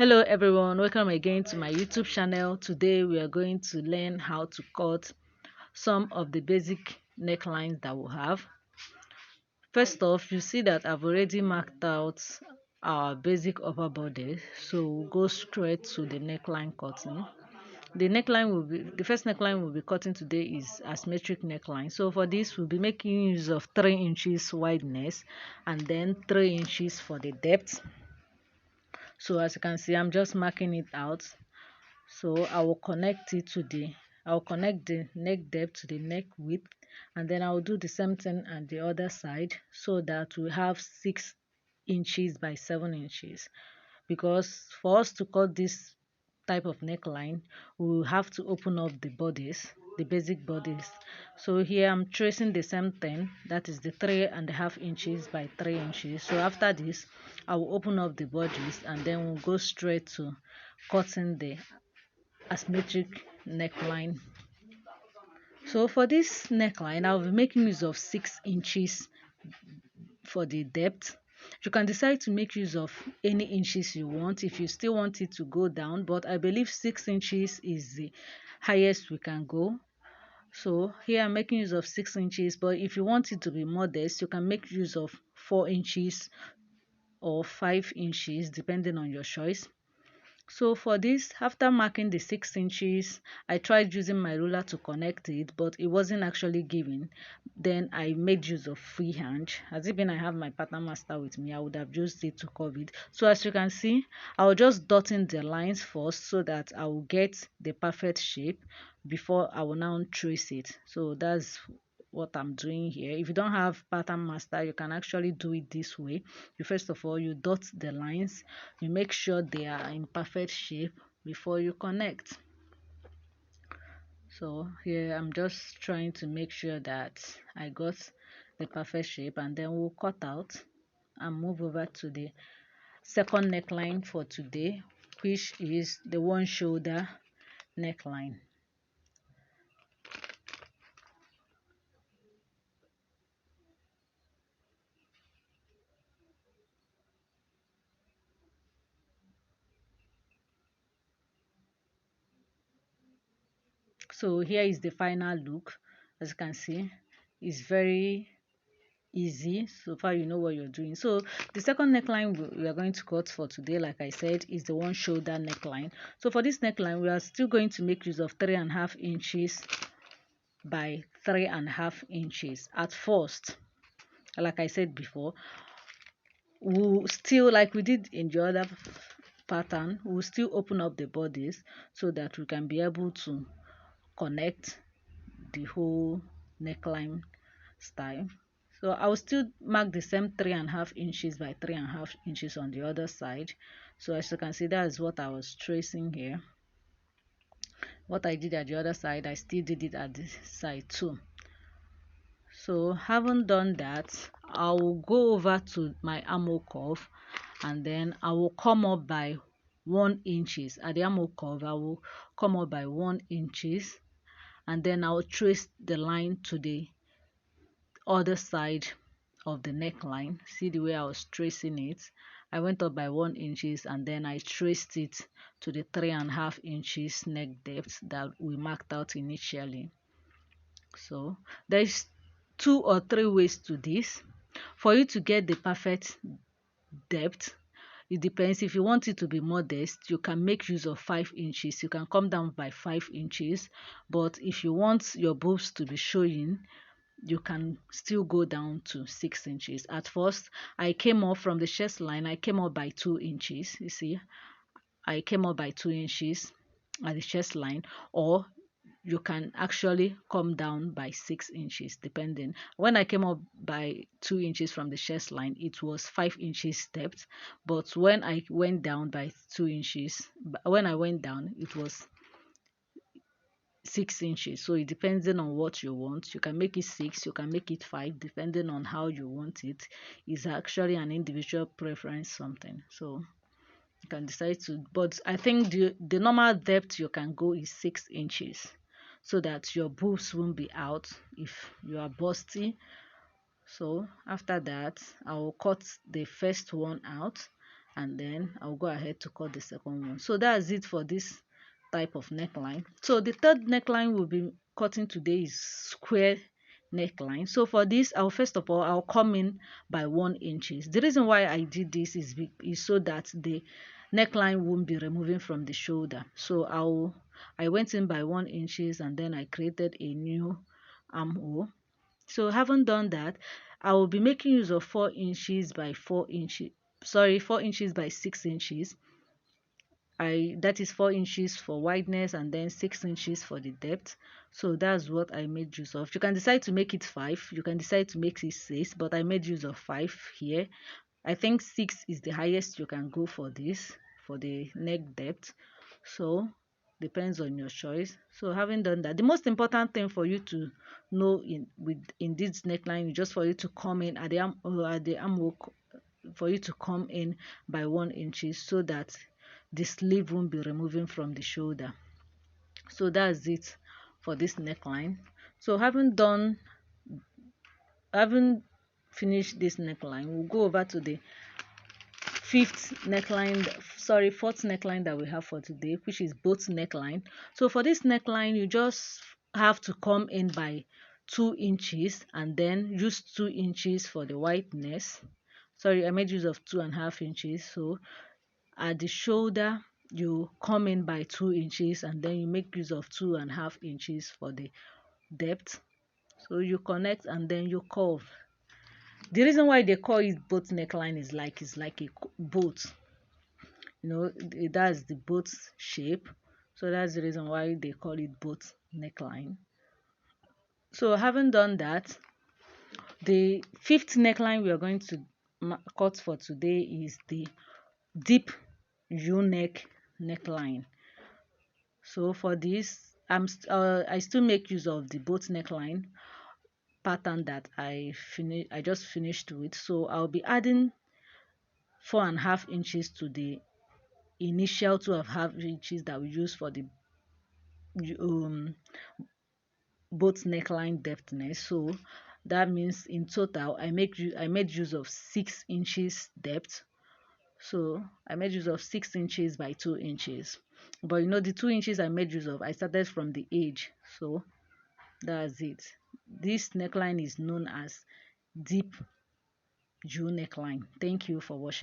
Hello everyone, welcome again to my YouTube channel. Today we are going to learn how to cut some of the basic necklines that we have. First off, you see that I've already marked out our basic upper body, so we'll go straight to the neckline cutting. The first neckline we'll be cutting today is asymmetric neckline. So for this we'll be making use of 3 inches wideness and then 3 inches for the depth. So as you can see, I'm just marking it out. So I'll connect the neck depth to the neck width, and then I'll do the same thing on the other side, so that we have 6 inches by 7 inches. Because for us to cut this type of neckline, we will have to open up the bodies, the basic bodies. So here I'm tracing the same thing, that is the 3.5 inches by 3 inches. So after this, I will open up the bodies and then we'll go straight to cutting the asymmetric neckline. So for this neckline, I'll be making use of 6 inches for the depth. You can decide to make use of any inches you want if you still want it to go down, but I believe 6 inches is the highest we can go. So here I'm making use of 6 inches, but if you want it to be modest, you can make use of 4 inches or 5 inches depending on your choice. So for this, after marking the 6 inches, I tried using my ruler to connect it, but it wasn't actually giving. Then I made use of freehand. As even I have my pattern master with me, I would have used it to curve it. So as you can see, I'll just dotting the lines first so that I will get the perfect shape before I will now trace it. So that's what I'm doing here. If you don't have pattern master, you can actually do it this way. You first of all, you dot the lines, you make sure they are in perfect shape before you connect. So here I'm just trying to make sure that I got the perfect shape, and then we'll cut out and move over to the second neckline for today, which is the one shoulder neckline. So here is the final look. As you can see, it's very easy. So far you know what you're doing. So the second neckline we are going to cut for today, like I said, is the one shoulder neckline. So for this neckline, we are still going to make use of 3.5 inches by 3.5 inches at first. Like I said before, we'll still, like we did in the other pattern, we'll still open up the bodies so that we can be able to connect the whole neckline style. So I will still mark the same 3.5 inches by 3.5 inches on the other side. So as you can see, that is what I was tracing here. What I did at the other side, I still did it at this side too. So having done that, I will go over to my armhole curve, and then I will come up by 1 inches. At the armhole curve, I will come up by 1 inches, and then I will trace the line to the other side of the neckline. See the way I was tracing it? I went up by 1 inches and then I traced it to the 3.5 inches neck depth that we marked out initially. So there's 2 or 3 ways to this. For you to get the perfect depth, it depends. If you want it to be modest, you can make use of 5 inches. You can come down by 5 inches. But if you want your boobs to be showing, you can still go down to 6 inches. At first, I came up from the chest line, I came up by 2 inches. You see, I came up by 2 inches at the chest line, or you can actually come down by 6 inches depending. When I came up by 2 inches from the chest line, it was 5 inches depth, but when I went down by 2 inches, when I went down, it was 6 inches. So it depends on what you want. You can make it 6, you can make it 5, depending on how you want it. It's actually an individual preference something, so you can decide to, but I think the normal depth you can go is 6 inches, so that your boobs won't be out if you are busty. So after that, I will cut the first one out, and then I'll go ahead to cut the second one. So that's it for this type of neckline. So the third neckline we'll be cutting today is square neckline. So for this, I'll come in by 1 inches. The reason why I did this is so that the neckline won't be removing from the shoulder. So I went in by 1 inches, and then I created a new armhole. So having done that, I will be making use of 4 inches by 4 inches, sorry, 4 inches by 6 inches. That is 4 inches for wideness and then 6 inches for the depth. So that's what I made use of. You can decide to make it 5, you can decide to make it 6, but I made use of 5 here. I think 6 is the highest you can go for this, for the neck depth. So depends on your choice. So having done that, the most important thing for you to know in this neckline is just for you to come in at the armhole, for you to come in by 1 inches, so that the sleeve won't be removing from the shoulder. So that's it for this neckline. So having finished this neckline, we'll go over to the fourth neckline that we have for today, which is boat neckline. So for this neckline, you just have to come in by 2 inches and then use 2 inches for the wideness. Sorry, I made use of 2.5 inches. So at the shoulder, you come in by 2 inches and then you make use of 2.5 inches for the depth. So you connect and then you curve. The reason why they call it boat neckline is it's like a boat, that's the boat shape. So that's the reason why they call it boat neckline. So having done that, the fifth neckline we are going to cut for today is the deep U-neck neckline. So for this, I still make use of the boat neckline pattern that I just finished with. So I'll be adding 4.5 inches to the initial 2.5 inches that we use for the boat neckline depthness. So that means in total I made use of 6 inches depth. So I made use of 6 inches by 2 inches, but the 2 inches I made use of, I started from the edge. So that's it. This neckline is known as deep U neckline. Thank you for watching.